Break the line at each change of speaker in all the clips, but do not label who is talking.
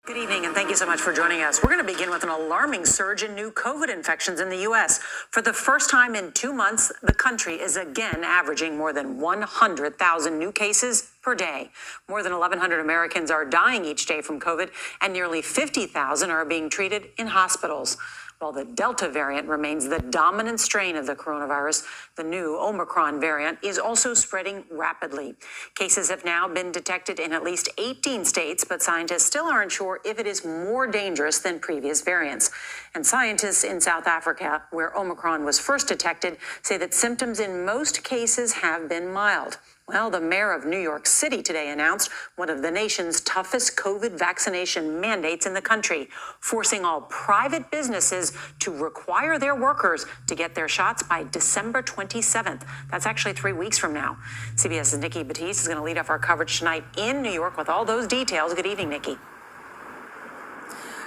Good evening, and thank you so much for joining us. We're going to begin with an alarming surge in new COVID infections in the U.S. For the first time in 2 months, the country is again averaging more than 100,000 new cases per day. More than 1,100 Americans are dying each day from COVID, and nearly 50,000 are being treated in hospitals. While the Delta variant remains the dominant strain of the coronavirus, the new Omicron variant is also spreading rapidly. Cases have now been detected in at least 18 states, but scientists still aren't sure if it is more dangerous than previous variants. And scientists in South Africa, where Omicron was first detected, say that symptoms in most cases have been mild. Well, the mayor of New York City today announced one of the nation's toughest COVID vaccination mandates in the country, forcing all private businesses to require their workers to get their shots by December 27th. That's actually 3 weeks from now. CBS's Nikki Batiste is going to lead off our coverage tonight in New York with all those details. Good evening, Nikki.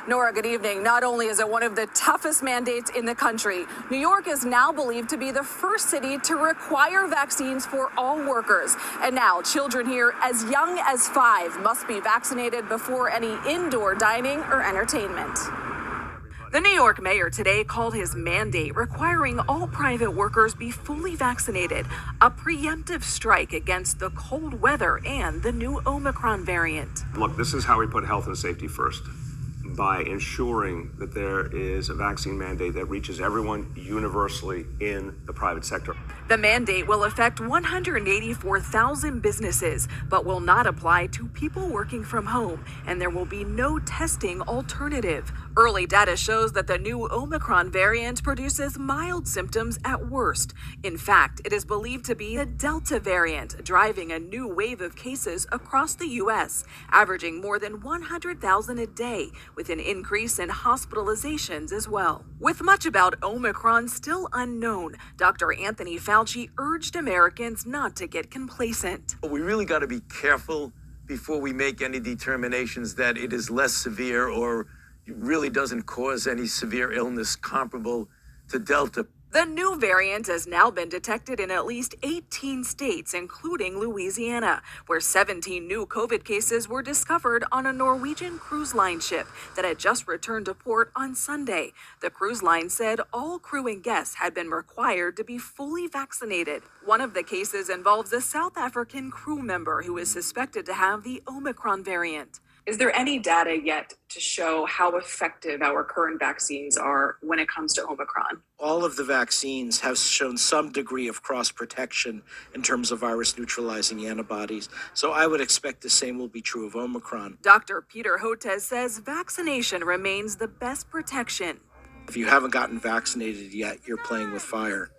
Nora, good evening. Not only is it one of the toughest mandates in the country, New York is now believed to be the first city to require vaccines for all workers. And now children here as young as 5 must be vaccinated before any indoor dining or entertainment. The New York mayor today called his mandate requiring all private workers be fully vaccinated a preemptive strike against the cold weather and the new Omicron variant.
Look, this is how we put health and safety first, by ensuring that there is a vaccine mandate that reaches everyone universally in the private sector.
The mandate will affect 184,000 businesses, but will not apply to people working from home, and there will be no testing alternative. Early data shows that the new Omicron variant produces mild symptoms at worst. In fact, it is believed to be the Delta variant, driving a new wave of cases across the U.S., averaging more than 100,000 a day, with an increase in hospitalizations as well. With much about Omicron still unknown, Dr. Anthony Fauci urged Americans not to get complacent.
We really got to be careful before we make any determinations that it is less severe or really doesn't cause any severe illness comparable to Delta.
The new variant has now been detected in at least 18 states, including Louisiana, where 17 new COVID cases were discovered on a Norwegian cruise line ship that had just returned to port on Sunday. The cruise line said all crew and guests had been required to be fully vaccinated. One of the cases involves a South African crew member who is suspected to have the Omicron variant.
Is there any data yet to show how effective our current vaccines are when it comes to Omicron?
All of the vaccines have shown some degree of cross-protection in terms of virus-neutralizing antibodies. So I would expect the same will be true of Omicron.
Dr. Peter Hotez says vaccination remains the best protection.
If you haven't gotten vaccinated yet, you're playing with fire.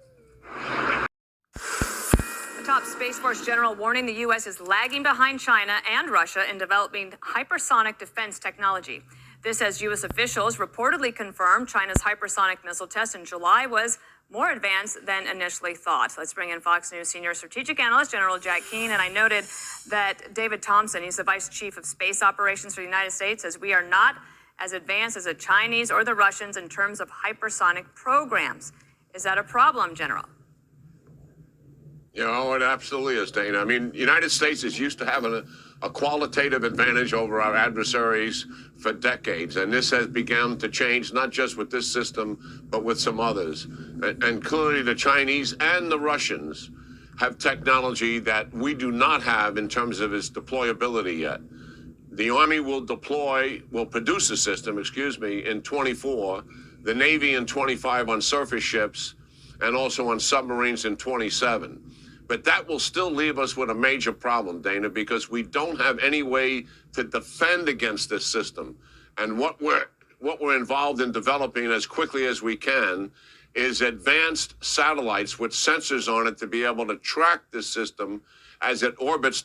Top Space Force general warning the U.S. is lagging behind China and Russia in developing hypersonic defense technology. This as U.S. officials reportedly confirmed China's hypersonic missile test in July was more advanced than initially thought. Let's bring in Fox News senior strategic analyst General Jack Keane. And I noted that David Thompson, he's the vice chief of space operations for the United States, says we are not as advanced as the Chinese or the Russians in terms of hypersonic programs. Is that a problem, General?
You know, it absolutely is, Dana. I mean, the United States is used to having a qualitative advantage over our adversaries for decades, and this has begun to change, not just with this system, but with some others. And clearly the Chinese and the Russians have technology that we do not have in terms of its deployability yet. The Army will produce a system, in 24, the Navy in 25 on surface ships, and also on submarines in 27. But that will still leave us with a major problem, Dana, because we don't have any way to defend against this system. And what we're involved in developing as quickly as we can is advanced satellites with sensors on it to be able to track this system as it orbits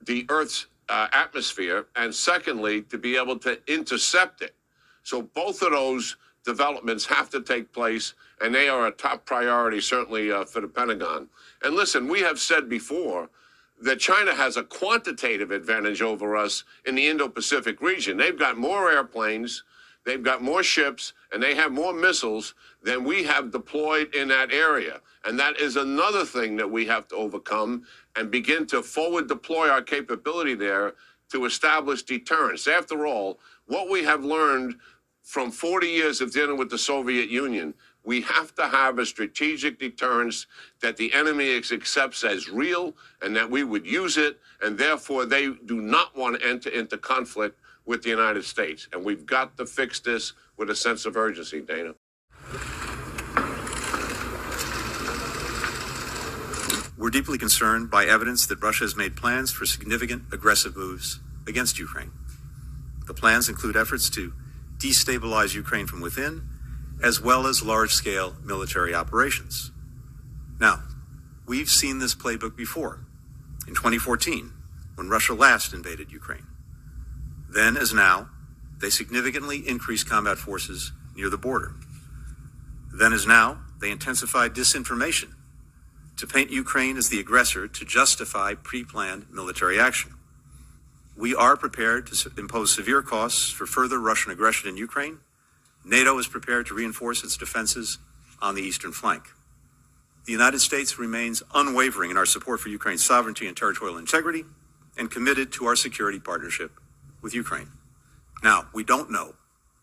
the Earth's atmosphere, and secondly, to be able to intercept it. So both of those developments have to take place, and they are a top priority, certainly for the Pentagon. And listen, we have said before that China has a quantitative advantage over us in the Indo-Pacific region. They've got more airplanes, they've got more ships, and they have more missiles than we have deployed in that area. And that is another thing that we have to overcome and begin to forward deploy our capability there to establish deterrence. After all, what we have learned from 40 years of dealing with the Soviet Union, we have to have a strategic deterrence that the enemy accepts as real and that we would use it, and therefore they do not want to enter into conflict with the United States. And we've got to fix this with a sense of urgency, Dana.
We're deeply concerned by evidence that Russia has made plans for significant aggressive moves against Ukraine. The plans include efforts to destabilize Ukraine from within, as well as large-scale military operations. Now, we've seen this playbook before, in 2014, when Russia last invaded Ukraine. Then, as now, they significantly increased combat forces near the border. Then, as now, they intensified disinformation to paint Ukraine as the aggressor to justify pre-planned military action. We are prepared to impose severe costs for further Russian aggression in Ukraine. NATO is prepared to reinforce its defenses on the eastern flank. The United States remains unwavering in our support for Ukraine's sovereignty and territorial integrity and committed to our security partnership with Ukraine. Now, we don't know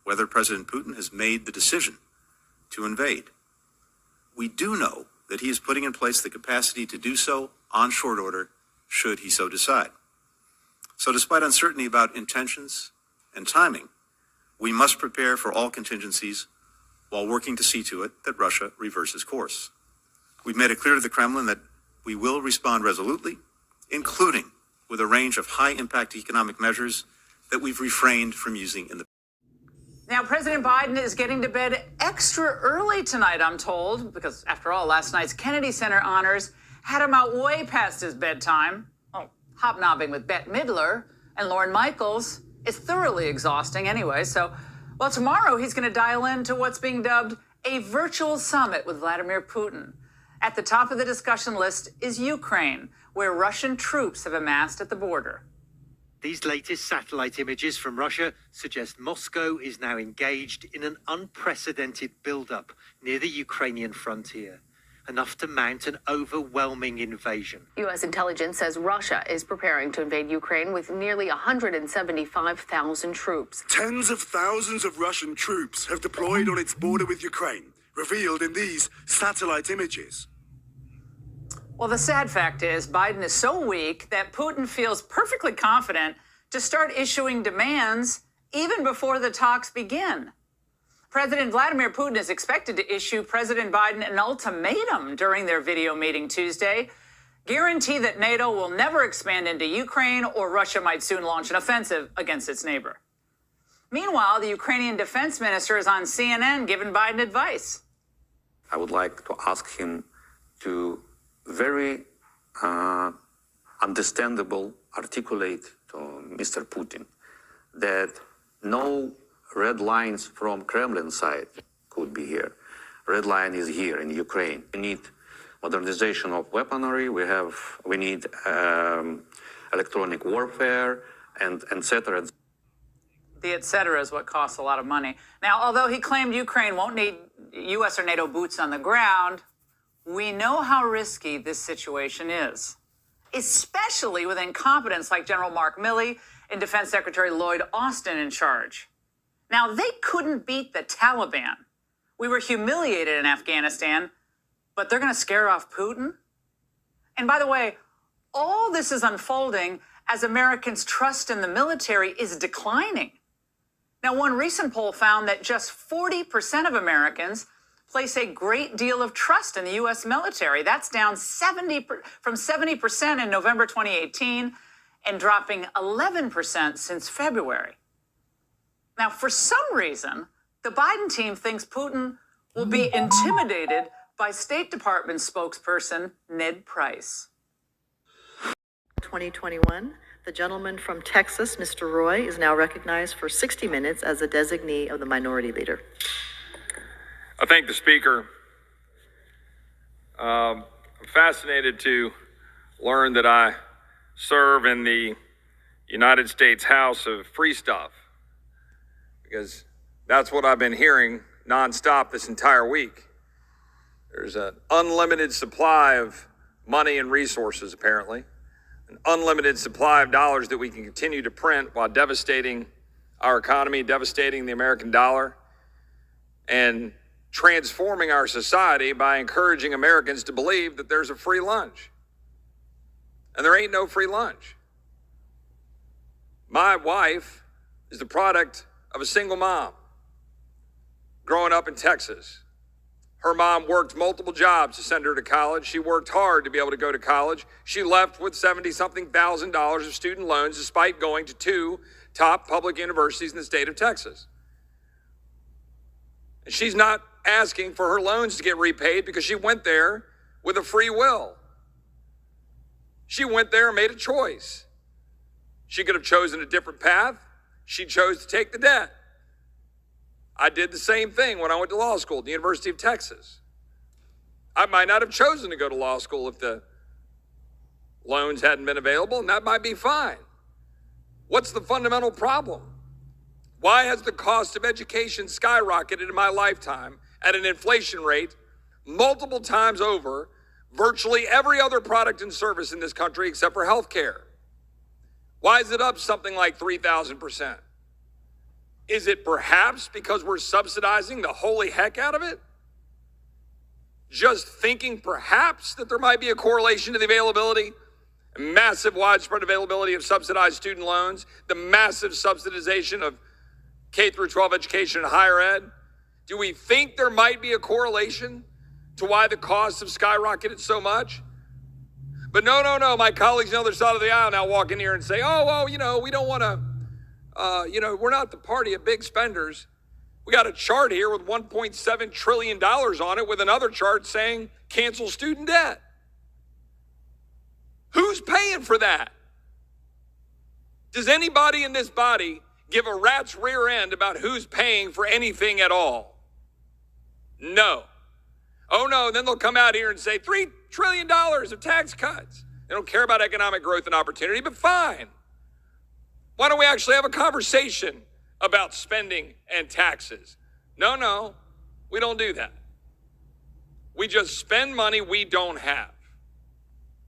whether President Putin has made the decision to invade. We do know that he is putting in place the capacity to do so on short order, should he so decide. So despite uncertainty about intentions and timing, we must prepare for all contingencies while working to see to it that Russia reverses course. We've made it clear to the Kremlin that we will respond resolutely, including with a range of high-impact economic measures that we've refrained from using in the past.
Now, President Biden is getting to bed extra early tonight, I'm told, because after all, last night's Kennedy Center honors had him out way past his bedtime. Oh, hobnobbing with Bette Midler and Lorne Michaels is thoroughly exhausting anyway. So, well, tomorrow he's going to dial into what's being dubbed a virtual summit with Vladimir Putin. At the top of the discussion list is Ukraine, where Russian troops have amassed at the border.
These latest satellite images from Russia suggest Moscow is now engaged in an unprecedented build-up near the Ukrainian frontier, enough to mount an overwhelming invasion.
U.S. intelligence says Russia is preparing to invade Ukraine with nearly 175,000 troops.
Tens of thousands of Russian troops have deployed on its border with Ukraine, revealed in these satellite images.
Well, the sad fact is Biden is so weak that Putin feels perfectly confident to start issuing demands even before the talks begin. President Vladimir Putin is expected to issue President Biden an ultimatum during their video meeting Tuesday. Guarantee that NATO will never expand into Ukraine or Russia might soon launch an offensive against its neighbor. Meanwhile, the Ukrainian defense minister is on CNN giving Biden advice.
I would like to ask him to very understandable, articulate to Mr. Putin that no red lines from Kremlin side could be here. Red line is here in Ukraine. We need modernization of weaponry. We need electronic warfare and etc.
The et cetera is what costs a lot of money. Now, although he claimed Ukraine won't need U.S. or NATO boots on the ground, we know how risky this situation is, especially with incompetents like General Mark Milley and Defense Secretary Lloyd Austin in charge. Now, they couldn't beat the Taliban. We were humiliated in Afghanistan, but they're going to scare off Putin? And by the way, all this is unfolding as Americans' trust in the military is declining. Now, one recent poll found that just 40% of Americans place a great deal of trust in the U.S. military. That's down from 70% in November 2018 and dropping 11% since February. Now, for some reason, the Biden team thinks Putin will be intimidated by State Department spokesperson Ned Price.
2021, the gentleman from Texas, Mr. Roy, is now recognized for 60 minutes as a designee of the minority leader.
I thank the Speaker. I'm fascinated to learn that I serve in the United States House of Free Stuff, because that's what I've been hearing nonstop this entire week. There's an unlimited supply of money and resources, apparently. an unlimited supply of dollars that we can continue to print while devastating our economy, devastating the American dollar, and transforming our society by encouraging Americans to believe that there's a free lunch. And there ain't no free lunch. My wife is the product of a single mom growing up in Texas. Her mom worked multiple jobs to send her to college. She worked hard to be able to go to college. She left with $70-something thousand of student loans despite going to 2 top public universities in the state of Texas. And she's not asking for her loans to get repaid because she went there with a free will. She went there and made a choice. She could have chosen a different path. She chose to take the debt. I did the same thing when I went to law school at the University of Texas. I might not have chosen to go to law school if the loans hadn't been available, and that might be fine. What's the fundamental problem? Why has the cost of education skyrocketed in my lifetime at an inflation rate multiple times over virtually every other product and service in this country except for healthcare? Why is it up something like 3,000%? Is it perhaps because we're subsidizing the holy heck out of it? Just thinking perhaps that there might be a correlation to the availability, massive widespread availability of subsidized student loans, the massive subsidization of K through 12 education and higher ed? Do we think there might be a correlation to why the costs have skyrocketed so much? But no. My colleagues on the other side of the aisle now walk in here and say, we don't want to, we're not the party of big spenders. We got a chart here with $1.7 trillion on it with another chart saying cancel student debt. Who's paying for that? Does anybody in this body give a rat's rear end about who's paying for anything at all? No. Oh no, then they'll come out here and say $3 trillion of tax cuts. They don't care about economic growth and opportunity, but fine. Why don't we actually have a conversation about spending and taxes? No, we don't do that. We just spend money we don't have.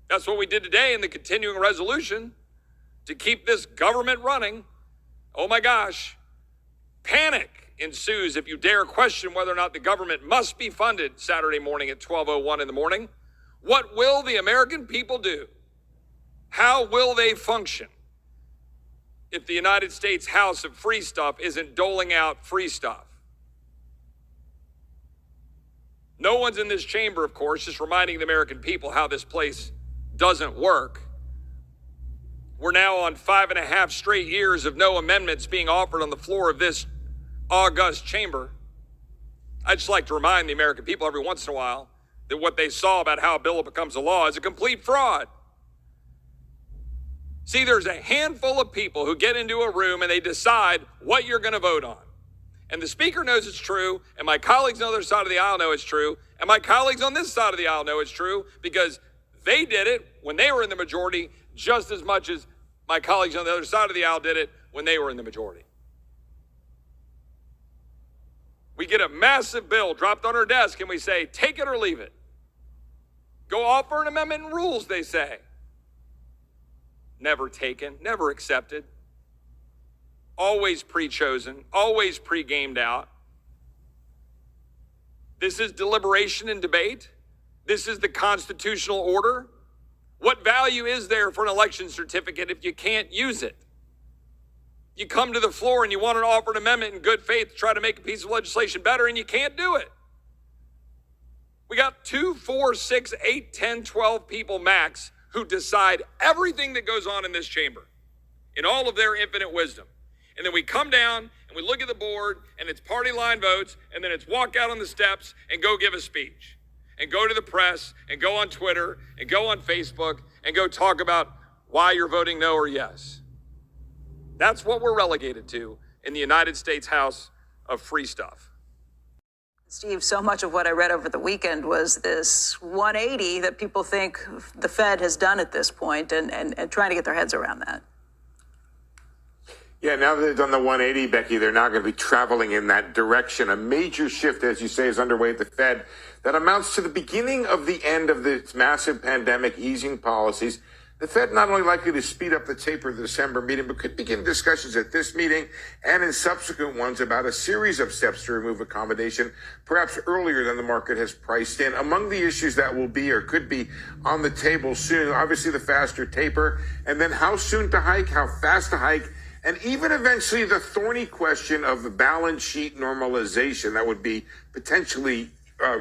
That's what we did today in the continuing resolution to keep this government running. Oh my gosh, panic ensues if you dare question whether or not the government must be funded Saturday morning at 12:01 in the morning. What will the American people do? How will they function if the United States House of Free Stuff isn't doling out free stuff? No one's in this chamber, of course, just reminding the American people how this place doesn't work. We're now on 5.5 straight years of no amendments being offered on the floor of this august chamber. I'd just like to remind the American people every once in a while that what they saw about how a bill becomes a law is a complete fraud. See, there's a handful of people who get into a room and they decide what you're going to vote on. And the speaker knows it's true, and my colleagues on the other side of the aisle know it's true, and my colleagues on this side of the aisle know it's true because they did it when they were in the majority just as much as my colleagues on the other side of the aisle did it when they were in the majority. We get a massive bill dropped on our desk and we say, take it or leave it. Go offer an amendment in rules, they say. Never taken, never accepted. Always pre-chosen, always pre-gamed out. This is deliberation and debate. This is the constitutional order. What value is there for an election certificate if you can't use it? You come to the floor and you want to offer an amendment in good faith to try to make a piece of legislation better, and you can't do it. We got 2, 4, 6, 8, 10, 12 people max who decide everything that goes on in this chamber in all of their infinite wisdom. And then we come down and we look at the board and it's party line votes, and then it's walk out on the steps and go give a speech and go to the press and go on Twitter and go on Facebook and go talk about why you're voting no or yes. That's what we're relegated to in the United States House of Free Stuff.
Steve, so much of what I read over the weekend was this 180 that people think the Fed has done at this point, and trying to get their heads around that.
Yeah, now that they've done the 180, Becky, they're now going to be traveling in that direction. A major shift, as you say, is underway at the Fed that amounts to the beginning of the end of this massive pandemic easing policies. The Fed not only likely to speed up the taper of the December meeting, but could begin discussions at this meeting and in subsequent ones about a series of steps to remove accommodation, perhaps earlier than the market has priced in. Among the issues that will be or could be on the table soon, obviously the faster taper, and then how soon to hike, how fast to hike, and even eventually the thorny question of the balance sheet normalization that would be potentially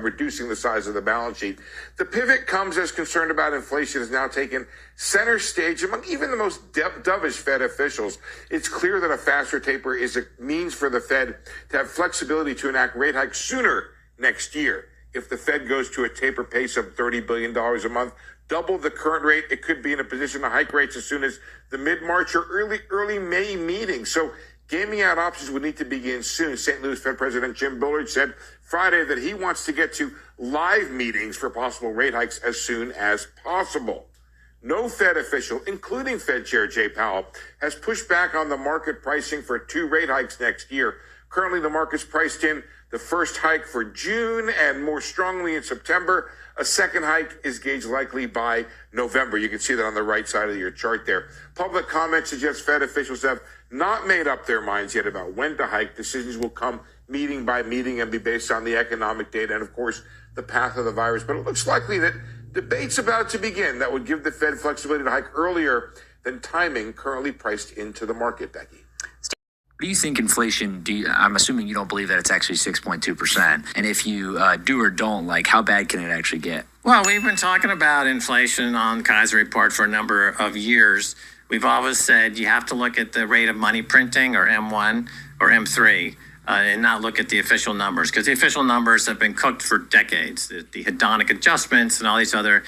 reducing the size of the balance sheet. The pivot comes as concern about inflation has now taken center stage among even the most dovish Fed officials. It's clear that a faster taper is a means for the Fed to have flexibility to enact rate hikes sooner next year. If the Fed goes to a taper pace of $30 billion a month, double the current rate, it could be in a position to hike rates as soon as the mid-March or early May meeting. So gaming out options would need to begin soon. St. Louis Fed President Jim Bullard said Friday that he wants to get to live meetings for possible rate hikes as soon as possible. No Fed official, including Fed Chair Jay Powell, has pushed back on the market pricing for 2 rate hikes next year. Currently, the market's priced in the first hike for June and more strongly in September. A second hike is gauged likely by November. You can see that on the right side of your chart there. Public comment suggests Fed officials have not made up their minds yet about when to hike. Decisions will come meeting by meeting and be based on the economic data and, of course, the path of the virus. But it looks likely that debate's about to begin that would give the Fed flexibility to hike earlier than timing currently priced into the market, Becky.
What do you think inflation, I'm assuming you don't believe that it's actually 6.2%. And if you do or don't, like, how bad can it actually get?
Well, we've been talking about inflation on Kaiser Report for a number of years. We've always said you have to look at the rate of money printing, or M1 or M3, and not look at the official numbers, because the official numbers have been cooked for decades. The hedonic adjustments and all these other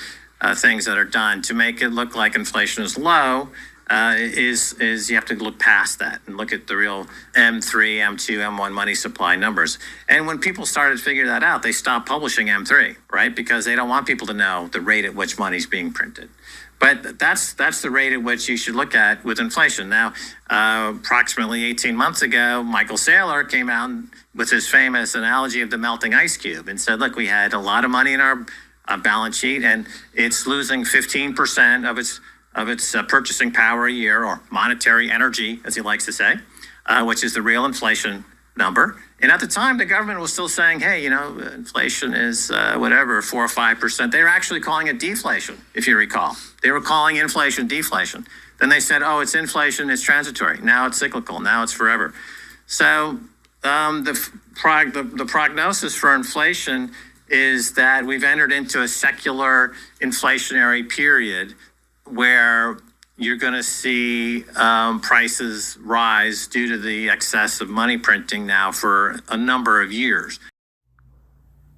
things that are done to make it look like inflation is low. Is you have to look past that and look at the real M3, M2, M1 money supply numbers. And when people started to figure that out, they stopped publishing M3, right? Because they don't want people to know the rate at which money's being printed. But that's the rate at which you should look at with inflation. Now, approximately 18 months ago, Michael Saylor came out with his famous analogy of the melting ice cube and said, look, we had a lot of money in our balance sheet, and it's losing 15% of its purchasing power a year, or monetary energy, as he likes to say, which is the real inflation number. And at the time, the government was still saying, hey, inflation is 4 or 5%. They were actually calling it deflation, if you recall. They were calling inflation deflation. Then they said, oh, it's inflation, it's transitory. Now it's cyclical. Now it's forever. So the prognosis for inflation is that we've entered into a secular inflationary period where you're going to see prices rise due to the excess of money printing now for a number of years.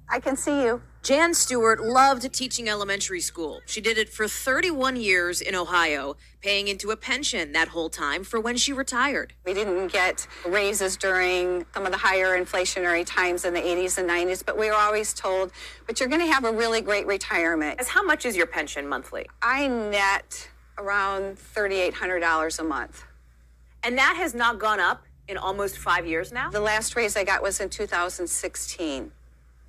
I can see you. Jan Stewart loved teaching elementary school. She did it for 31 years in Ohio, paying into a pension that whole time for when she retired.
We didn't get raises during some of the higher inflationary times in the 80s and 90s, but we were always told, but you're going to have a really great retirement.
How much is your pension monthly?
I net around $3,800 a month.
And that has not gone up in almost 5 years now?
The last raise I got was in 2016.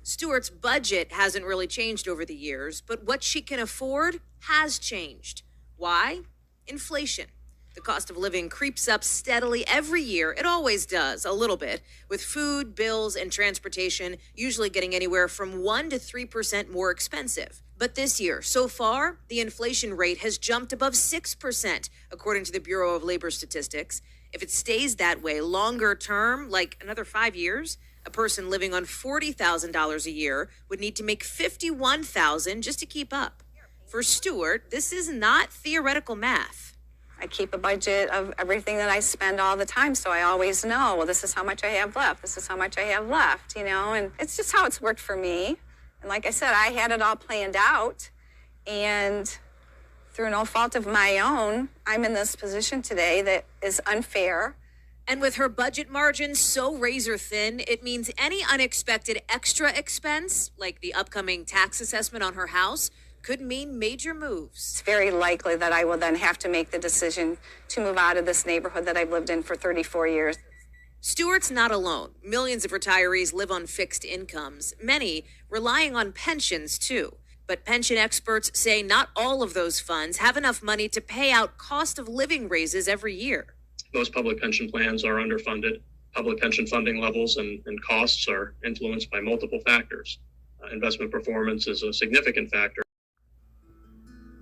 Stewart's budget hasn't really changed over the years, but what she can afford has changed. Why? Inflation. The cost of living creeps up steadily every year. It always does, a little bit, with food, bills, and transportation usually getting anywhere from 1% to 3% more expensive. But this year, so far, the inflation rate has jumped above 6%, according to the Bureau of Labor Statistics. If it stays that way longer term, like another 5 years, a person living on $40,000 a year would need to make $51,000 just to keep up. For Stewart, this is not theoretical math.
I keep a budget of everything that I spend all the time, so I always know, well, this is how much I have left. This is how much I have left, and it's just how it's worked for me. And like I said, I had it all planned out, and through no fault of my own, I'm in this position today that is unfair.
And with her budget margin so razor thin, it means any unexpected extra expense, like the upcoming tax assessment on her house, could mean major moves.
It's very likely that I will then have to make the decision to move out of this neighborhood that I've lived in for 34 years.
Stewart's not alone. Millions of retirees live on fixed incomes, many relying on pensions too. But pension experts say not all of those funds have enough money to pay out cost of living raises every year.
Most public pension plans are underfunded. Public pension funding levels and costs are influenced by multiple factors. Investment performance is a significant factor.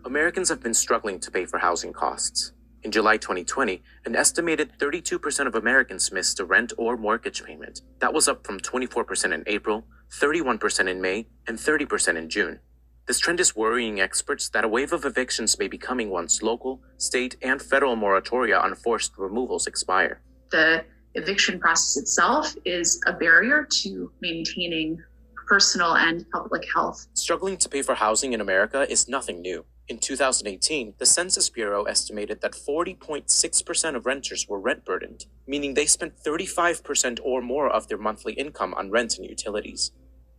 Americans have been struggling to pay for housing costs. In July 2020, an estimated 32% of Americans missed a rent or mortgage payment. That was up from 24% in April, 31% in May, and 30% in June. This trend is worrying experts that a wave of evictions may be coming once local, state, and federal moratoria on forced removals expire.
The eviction process itself is a barrier to maintaining personal and public health.
Struggling to pay for housing in America is nothing new. In 2018, the Census Bureau estimated that 40.6% of renters were rent burdened, meaning they spent 35% or more of their monthly income on rent and utilities.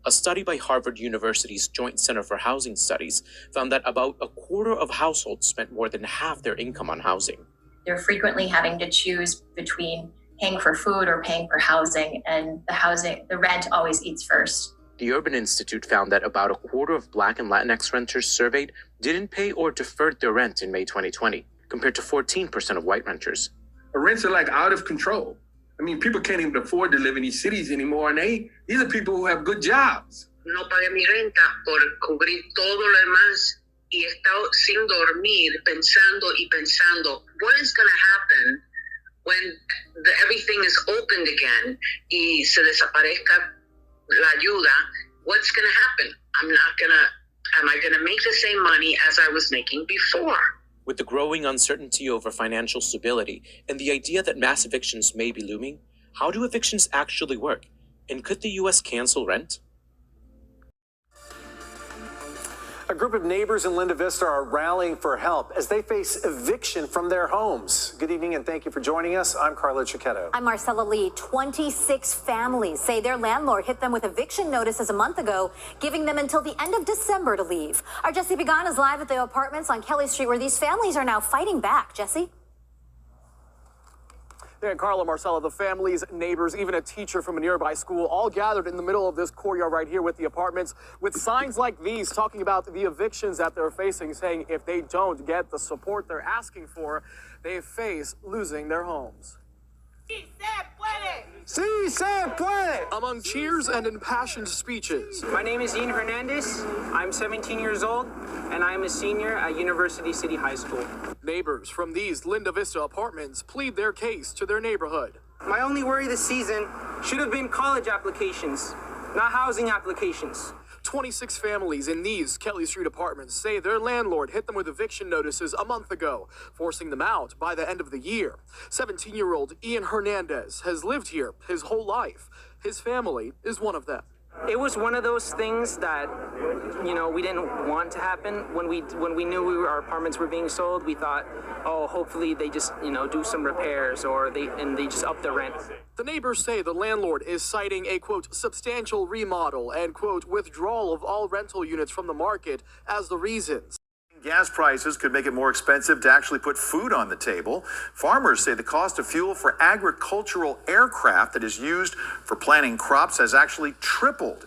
A study by Harvard University's Joint Center for Housing Studies found that about a quarter of households spent more than half their income on housing.
They're frequently having to choose between paying for food or paying for housing, and the rent always eats first.
The Urban Institute found that about a quarter of Black and Latinx renters surveyed didn't pay or deferred their rent in May 2020, compared to 14% of white renters.
Rents are like out of control. I mean, people can't even afford to live in these cities anymore, and these are people who have good jobs.
No pagué mi renta por cubrir todo lo demás y he estado sin dormir pensando y pensando, what is going to happen when everything is opened again y se desaparezca la ayuda? What's going to happen? Am I going to make the same money as I was making before?
With the growing uncertainty over financial stability and the idea that mass evictions may be looming, how do evictions actually work? And could the U.S. cancel rent?
A group of neighbors in Linda Vista are rallying for help as they face eviction from their homes. Good evening and thank you for joining us. I'm Carlo Cicchetto.
I'm Marcella Lee. 26 families say their landlord hit them with eviction notices a month ago, giving them until the end of December to leave. Our Jesse Began is live at the apartments on Kelly Street where these families are now fighting back. Jesse?
And Carla, Marcella, the families, neighbors, even a teacher from a nearby school, all gathered in the middle of this courtyard right here with the apartments, with signs like these talking about the evictions that they're facing, saying if they don't get the support they're asking for, they face losing their homes. Sí se puede! Among cheers and impassioned speeches.
My name is Ian Hernandez. I'm 17 years old, and I am a senior at University City High School.
Neighbors from these Linda Vista apartments plead their case to their neighborhood.
My only worry this season should have been college applications, not housing applications.
26 families in these Kelly Street apartments say their landlord hit them with eviction notices a month ago, forcing them out by the end of the year. 17-year-old Ian Hernandez has lived here his whole life. His family is one of them.
It was one of those things that, we didn't want to happen. When we knew our apartments were being sold, we thought, oh, hopefully they just, do some repairs or they just up the rent.
The neighbors say the landlord is citing a, quote, substantial remodel and, quote, withdrawal of all rental units from the market as the reasons.
Gas prices could make it more expensive to actually put food on the table. Farmers say the cost of fuel for agricultural aircraft that is used for planting crops has actually tripled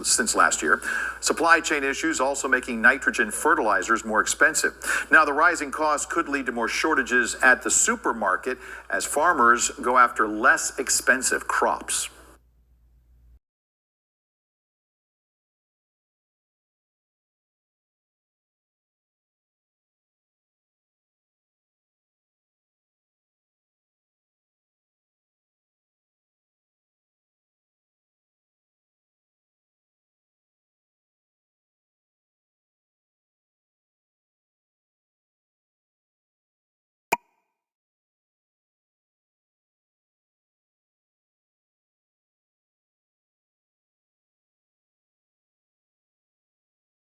since last year. Supply chain issues also making nitrogen fertilizers more expensive. Now, the rising costs could lead to more shortages at the supermarket as farmers go after less expensive crops.